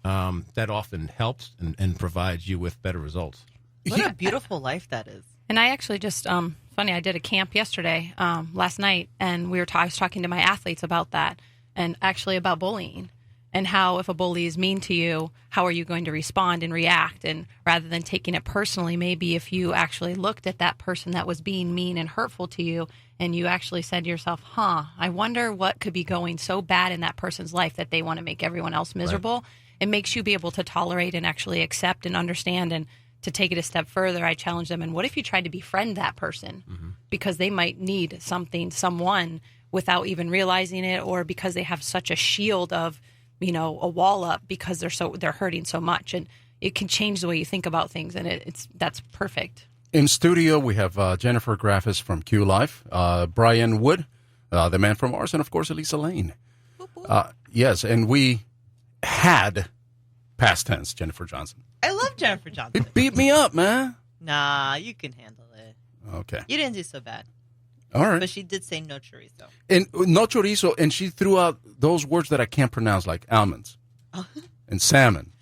that often helps and provides you with better results. What a beautiful life that is. And I actually just, funny, I did a camp yesterday, last night, and I was talking to my athletes about that, and actually about bullying, and how if a bully is mean to you, how are you going to respond and react? And rather than taking it personally, maybe if you actually looked at that person that was being mean and hurtful to you, and you actually said to yourself, I wonder what could be going so bad in that person's life that they want to make everyone else miserable. Right. It makes you be able to tolerate and actually accept and understand. And to take it a step further, I challenge them, and what if you tried to befriend that person? Mm-hmm. Because they might need someone without even realizing it, or because they have such a shield of, a wall up because they're hurting so much, and it can change the way you think about things, and that's perfect. In studio, we have Jennifer Graffis from Q Life, Brian Wood, the man from Mars, and of course Elisa Lane. Yes, and we had past tense Jennifer Johnson. I love Jennifer Johnson. It beat me up, man. Nah, you can handle it. Okay. You didn't do so bad. All right. But she did say no chorizo. And no chorizo, and she threw out those words that I can't pronounce, like almonds and salmon.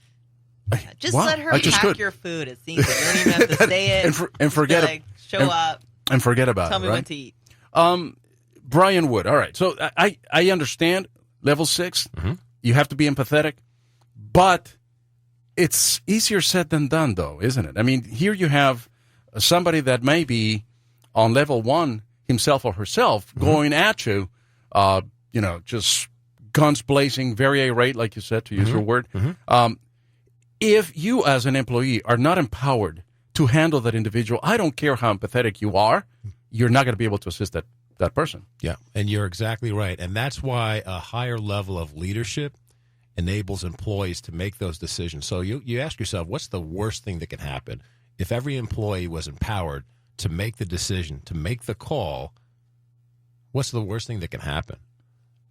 Just let her pack your food. It seems like you don't even have to say it. and forget it. Show up. And forget about Tell it, me right? when to eat. Brian Wood. All right. So I understand level 6. Mm-hmm. You have to be empathetic, but it's easier said than done, though, isn't it? I mean, here you have somebody that may be on level 1 himself or herself going at you, just guns blazing, very irate, like you said, to use your word. Mm-hmm. If you, as an employee, are not empowered to handle that individual, I don't care how empathetic you are, you're not going to be able to assist that person. Yeah, and you're exactly right. And that's why a higher level of leadership enables employees to make those decisions. So you ask yourself, what's the worst thing that can happen? If every employee was empowered to make the decision, to make the call, what's the worst thing that can happen?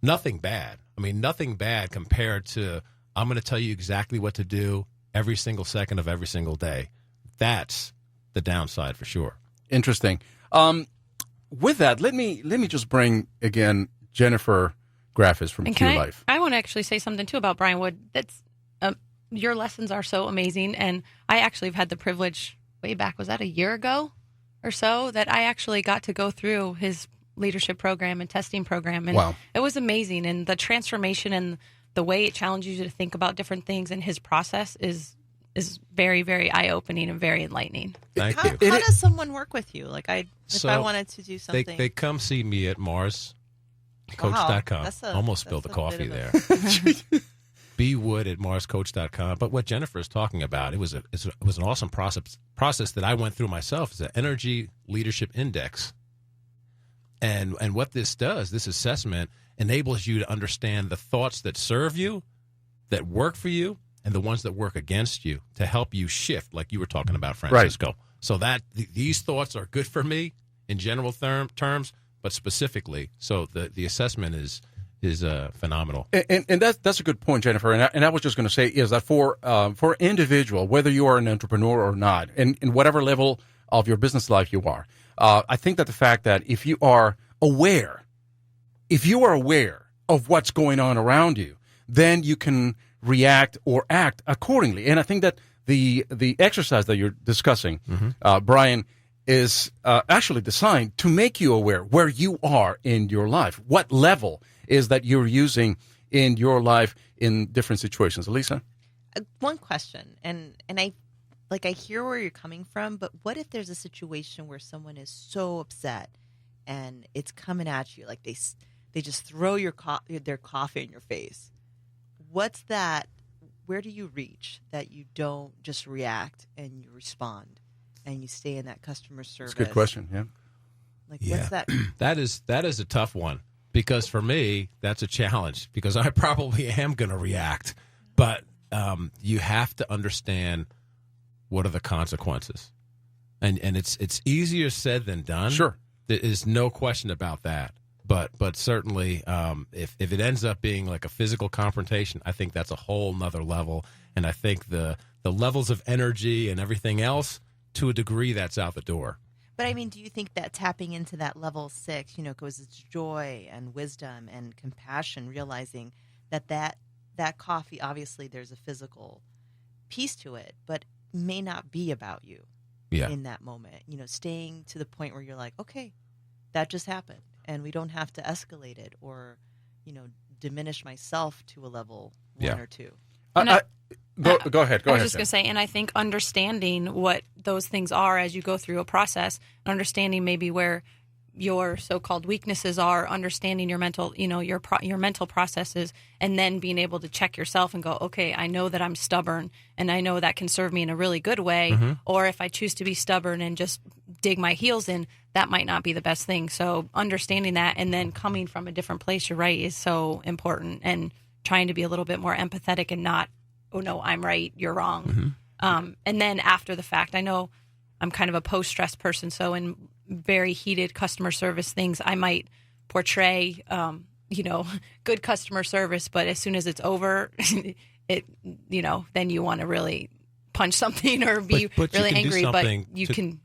Nothing bad. I mean, nothing bad compared to, I'm going to tell you exactly what to do every single second of every single day. That's the downside for sure. Interesting. With that, let me just bring, again, Jennifer Graffis from Q Life. I want to actually say something, too, about Brian Wood. That's your lessons are so amazing, and I actually have had the privilege way back, was that a year ago or so, that I actually got to go through his leadership program and testing program, and It was amazing, and the transformation and the way it challenges you to think about different things, and his process is very, very eye-opening and very enlightening. Thank you. How does someone work with you? Like, if I wanted to do something, they come see me at MarsCoach.com. Almost spilled the coffee there. bwood at MarsCoach.com. But what Jennifer is talking about, it was an awesome process that I went through myself. It's an Energy Leadership Index. And what this does, this assessment enables you to understand the thoughts that serve you, that work for you, and the ones that work against you to help you shift, like you were talking about, Francisco. Right. So that these thoughts are good for me in general terms, but specifically, so the assessment is phenomenal. And that's a good point, Jennifer. And I was just going to say is that for individual, whether you are an entrepreneur or not, in whatever level of your business life you are, I think that the fact that if you are aware of what's going on around you, then you can react or act accordingly. And I think that the exercise that you're discussing, Brian, is actually designed to make you aware where you are in your life. What level is that you're using in your life in different situations? Elisa? One question, and I hear where you're coming from, but what if there's a situation where someone is so upset and it's coming at you, like they just throw their coffee in your face? What's that? Where do you reach that you don't just react and you respond and you stay in that customer service? That's a good question. Yeah. What's that? That is a tough one, because for me that's a challenge, because I probably am going to react, but you have to understand what are the consequences, and it's easier said than done. Sure, there is no question about that. But certainly, if it ends up being like a physical confrontation, I think that's a whole nother level. And I think the levels of energy and everything else, to a degree, that's out the door. But I mean, do you think that tapping into that level 6, goes it's joy and wisdom and compassion, realizing that coffee, obviously there's a physical piece to it, but may not be about you. in that moment. Staying to the point where you're like, okay, that just happened, and we don't have to escalate it or, diminish myself to a level 1 or 2. Go ahead. I was just going to say, and I think understanding what those things are as you go through a process, understanding maybe where your so-called weaknesses are, understanding your mental, your mental processes, and then being able to check yourself and go, okay, I know that I'm stubborn, and I know that can serve me in a really good way. Mm-hmm. Or if I choose to be stubborn and just dig my heels in, that might not be the best thing. So understanding that and then coming from a different place, you're right, is so important, and trying to be a little bit more empathetic and not, oh no, I'm right, you're wrong. Mm-hmm. And then after the fact, I know I'm kind of a post-stress person, so in very heated customer service things, I might portray, good customer service, but as soon as it's over, then you want to really punch something or be but really angry, but you can.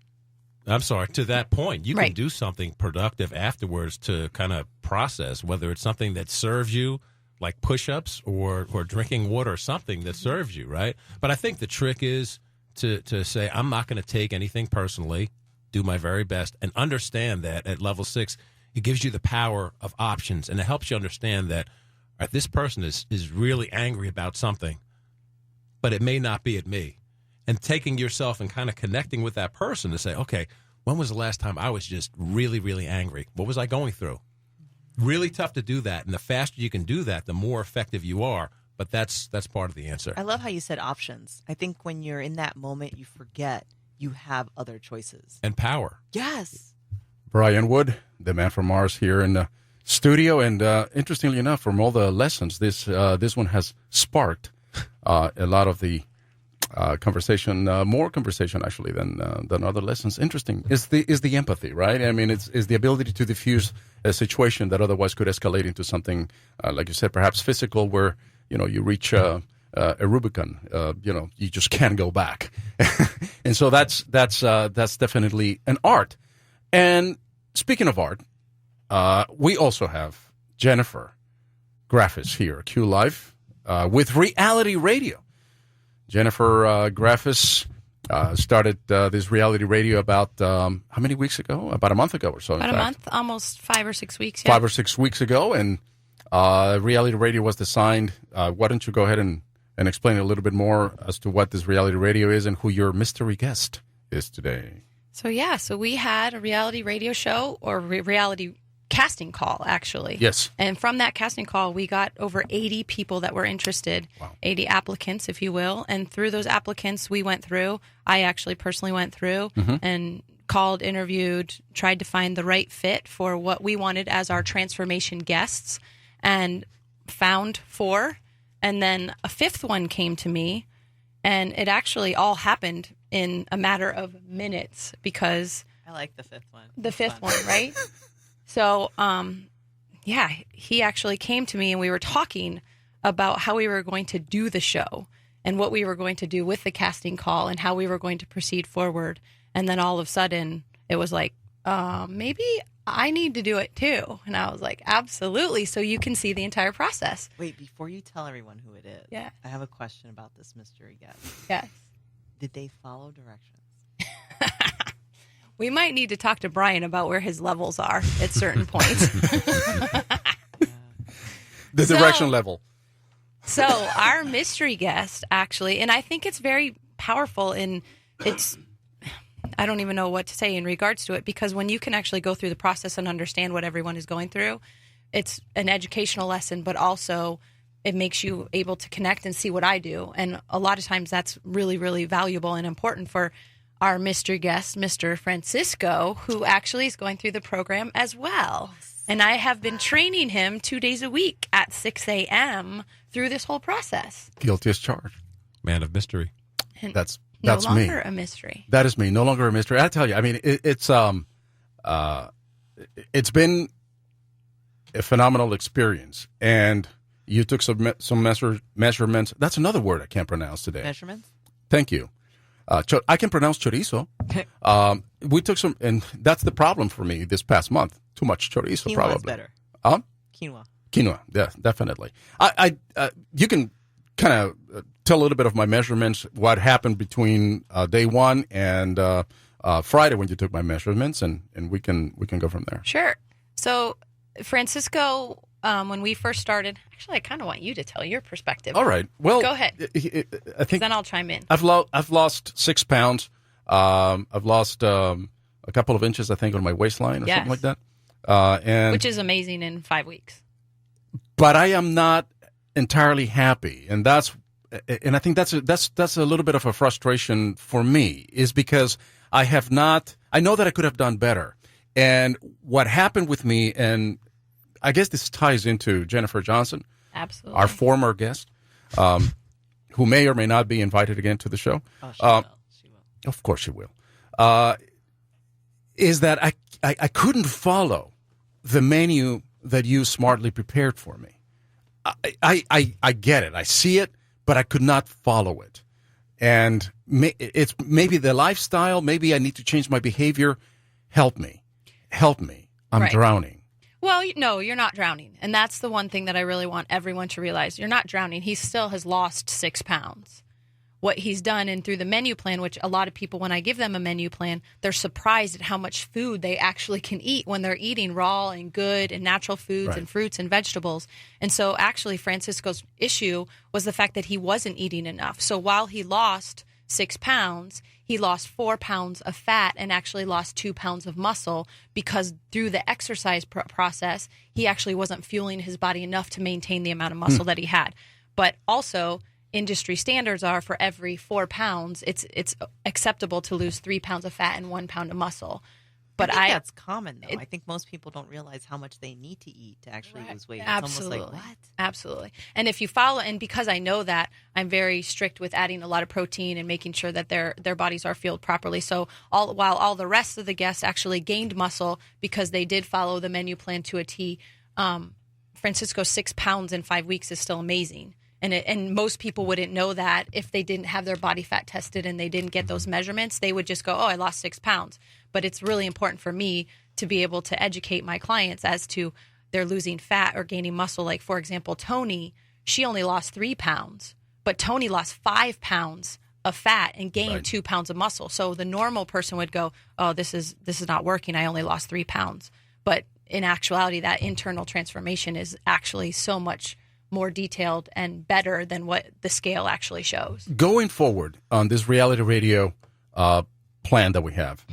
I'm sorry, to that point, you can do something productive afterwards to kind of process, whether it's something that serves you, like push-ups or drinking water, or something that serves you, right? But I think the trick is to say, I'm not going to take anything personally, do my very best, and understand that at level 6, it gives you the power of options, and it helps you understand that this person is really angry about something, but it may not be at me. And taking yourself and kind of connecting with that person to say, okay, when was the last time I was just really, really angry? What was I going through? Really tough to do that, and the faster you can do that, the more effective you are. But that's part of the answer. I love how you said options. I think when you're in that moment, you forget you have other choices. And power. Yes. Brian Wood, the man from Mars, here in the studio. And interestingly enough, from all the lessons, this one has sparked a lot of the conversation, more conversation actually than other lessons. Interesting is the empathy, right? I mean, it's the ability to diffuse a situation that otherwise could escalate into something, like you said, perhaps physical, where you reach a Rubicon. You just can't go back, and so that's definitely an art. And speaking of art, we also have Jennifer Graffis here, Q Live, with Reality Radio. Jennifer Graffis started this reality radio about how many weeks ago? About a month ago or so. About a month, almost 5 or 6 weeks. 5 or 6 weeks ago, and reality radio was designed. Why don't you go ahead and explain a little bit more as to what this reality radio is and who your mystery guest is today? So we had a reality radio show, or reality casting call, actually. Yes. And from that casting call, we got over 80 people that were interested, 80 applicants, if you will. And through those applicants I actually personally went through and called, interviewed, tried to find the right fit for what we wanted as our transformation guests, and found 4. And then a 5th one came to me, and it actually all happened in a matter of minutes, because I like the 5th one. The 5th one, right? So, he actually came to me, and we were talking about how we were going to do the show and what we were going to do with the casting call and how we were going to proceed forward. And then all of a sudden, it was like, maybe I need to do it too. And I was like, absolutely. So you can see the entire process. Wait, before you tell everyone who it is, I have a question about this mystery guest. Yes. Did they follow directions? We might need to talk to Brian about where his levels are at certain points. The direction level. So our mystery guest, actually, and I think it's very powerful, and I don't even know what to say in regards to it, because when you can actually go through the process and understand what everyone is going through, it's an educational lesson, but also it makes you able to connect and see what I do. And a lot of times that's really, really valuable and important for our mystery guest, Mr. Francisco, who actually is going through the program as well. And I have been training him 2 days a week at 6 a.m. through this whole process. Guilty as charged. Man of mystery. And That's no me. longer a mystery. That is me. No longer a mystery. I tell you, I mean, it's been a phenomenal experience, and you took some measurements. That's another word I can't pronounce today. Measurements? Thank you. I can pronounce chorizo. We took some, and that's the problem for me this past month. Too much chorizo, Quinoa probably. is better. Huh? Quinoa. Quinoa, yeah, definitely. You can kind of tell a little bit of my measurements, what happened between day one and Friday when you took my measurements, and we can go from there. Sure. So, Francisco, when we first started, actually, I kind of want you to tell your perspective. All right. Well, go ahead. I think then I'll chime in. I've lost 6 pounds. I've lost a couple of inches, I think, on my waistline or something like that. Which is amazing in 5 weeks. But I am not entirely happy, and I think that's a little bit of a frustration for me, is because I know that I could have done better. And what happened with me, and I guess this ties into Jennifer Johnson, absolutely, our former guest, who may or may not be invited again to the show. Oh, she will. She will. Of course she will. Is that I couldn't follow the menu that you smartly prepared for me. I get it. I see it, but I could not follow it. And it's maybe the lifestyle. Maybe I need to change my behavior. Help me. I'm drowning. Well, no, you're not drowning. And that's the one thing that I really want everyone to realize. You're not drowning. He still has lost 6 pounds. What he's done, and through the menu plan, which a lot of people, when I give them a menu plan, they're surprised at how much food they actually can eat when they're eating raw and good and natural foods and fruits and vegetables. And so actually Francisco's issue was the fact that he wasn't eating enough. So while he lost 6 pounds, he lost 4 pounds of fat and actually lost 2 pounds of muscle, because through the exercise process, he actually wasn't fueling his body enough to maintain the amount of muscle that he had. But also, industry standards are for every 4 pounds, it's acceptable to lose 3 pounds of fat and 1 pound of muscle. But I think that's common, though. I think most people don't realize how much they need to eat to actually lose weight. It's Absolutely. almost like, what? Absolutely. And if you follow, and because I know that, I'm very strict with adding a lot of protein and making sure that their bodies are fueled properly. So while all the rest of the guests actually gained muscle because they did follow the menu plan to a T, Francisco's 6 pounds in 5 weeks is still amazing. And most people wouldn't know that if they didn't have their body fat tested and they didn't get those measurements. They would just go, oh, I lost 6 pounds. But it's really important for me to be able to educate my clients as to they're losing fat or gaining muscle. Like, for example, Tony, she only lost 3 pounds, but Tony lost 5 pounds of fat and gained 2 pounds of muscle. So the normal person would go, oh, this is not working. I only lost 3 pounds. But in actuality, that internal transformation is actually so much more detailed and better than what the scale actually shows. Going forward on this reality radio plan that we have,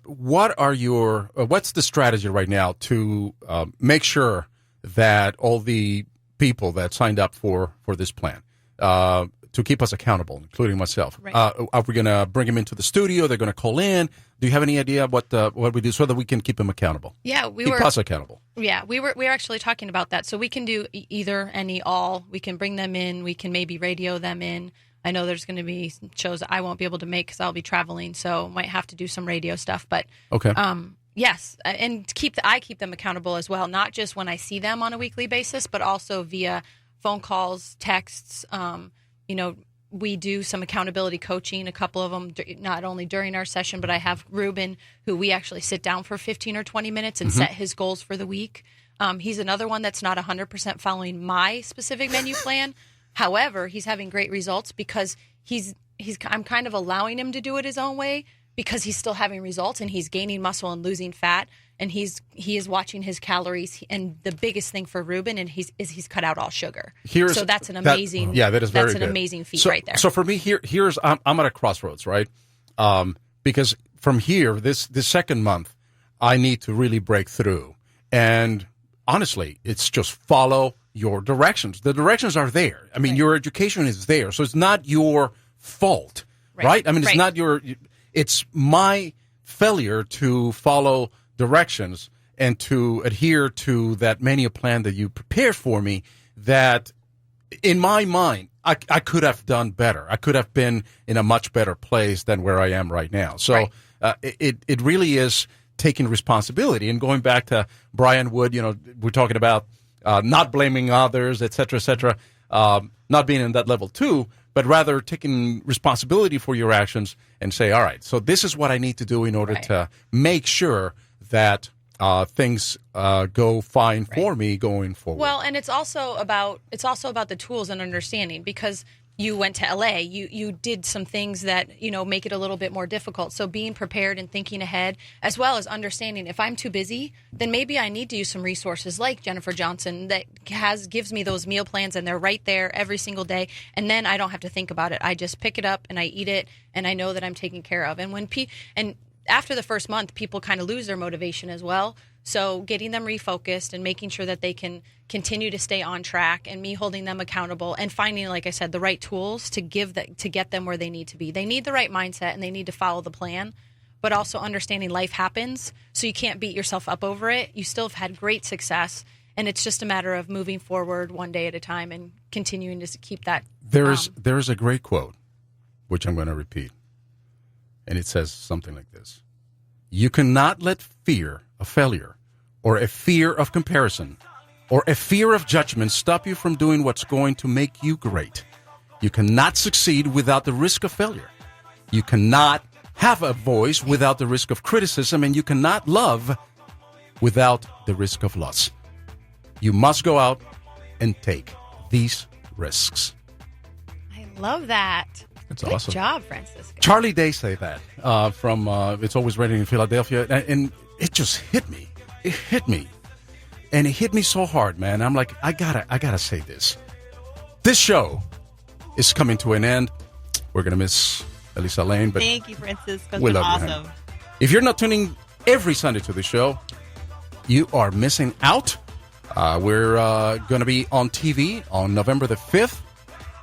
what's the strategy right now to make sure that all the people that signed up for this plan, to keep us accountable, including myself, are we going to bring them into the studio? They're going to call in. Do you have any idea what we do so that we can keep them accountable? Yeah, keep us accountable. Yeah, we were actually talking about that. So we can do either, any, all. We can bring them in. We can maybe radio them in. I know there's going to be shows that I won't be able to make because I'll be traveling, so might have to do some radio stuff. But okay. Yes, and I keep them accountable as well, not just when I see them on a weekly basis, but also via phone calls, texts. We do some accountability coaching, a couple of them, not only during our session, but I have Ruben, who we actually sit down for 15 or 20 minutes and set his goals for the week. He's another one that's not 100% following my specific menu plan. However, he's having great results because I'm kind of allowing him to do it his own way because he's still having results and he's gaining muscle and losing fat. And he is watching his calories, and the biggest thing for Ruben he's cut out all sugar. So that's an amazing, that is very that's an good. Amazing feat right there. So for me, here's I'm at a crossroads, right? Because from here, this second month, I need to really break through. And honestly, it's just follow your directions. The directions are there. I mean, your education is there, so it's not your fault, right? I mean, it's not it's my failure to follow directions and to adhere to that menu plan that you prepared for me, that in my mind I could have done better. I could have been in a much better place than where I am right now. So it really is taking responsibility. And going back to Brian Wood, we're talking about not blaming others, et cetera, not being in that level too, but rather taking responsibility for your actions and say, all right, so this is what I need to do in order to make sure that things go fine for me going forward. Well, and it's also about the tools and understanding, because you went to LA, you did some things that, make it a little bit more difficult. So being prepared and thinking ahead, as well as understanding if I'm too busy, then maybe I need to use some resources like Jennifer Johnson that gives me those meal plans, and they're right there every single day. And then I don't have to think about it. I just pick it up and I eat it, and I know that I'm taken care of. And and after the first month, people kind of lose their motivation as well. So getting them refocused and making sure that they can continue to stay on track, and me holding them accountable and finding, like I said, the right tools to get them where they need to be. They need the right mindset and they need to follow the plan, but also understanding life happens. So you can't beat yourself up over it. You still have had great success, and it's just a matter of moving forward one day at a time and continuing to keep that. There is a great quote, which I'm going to repeat. And it says something like this: you cannot let fear of failure, or a fear of comparison, or a fear of judgment stop you from doing what's going to make you great. You cannot succeed without the risk of failure. You cannot have a voice without the risk of criticism, and you cannot love without the risk of loss. You must go out and take these risks. I love that. That's Good awesome. job, Francisco. Charlie Day say that from It's Always Raining in Philadelphia, and it just hit me. It hit me, and it hit me so hard, man. I'm like, I gotta say this. This show is coming to an end. We're gonna miss Elisa Lane, but thank you, Francisco. It's we been love awesome. you. If you're not tuning every Sunday to the show, you are missing out. We're gonna be on TV on November the 5th.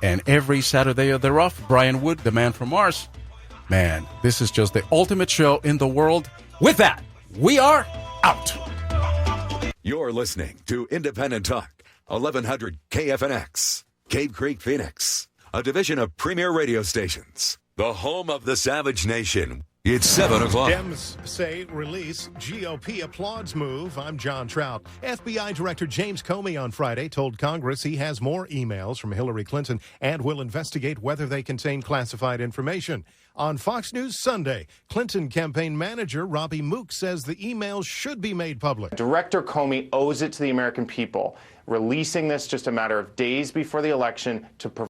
And every Saturday thereof, Brian Wood, the man from Mars. Man, this is just the ultimate show in the world. With that, we are out. You're listening to Independent Talk, 1100 KFNX, Cave Creek, Phoenix, a division of Premier Radio Stations, the home of the Savage Nation. It's 7 o'clock. Dems say release, GOP applauds move. I'm John Trout. FBI Director James Comey on Friday told Congress he has more emails from Hillary Clinton and will investigate whether they contain classified information. On Fox News Sunday, Clinton campaign manager Robbie Mook says the emails should be made public. Director Comey owes it to the American people, releasing this just a matter of days before the election to provide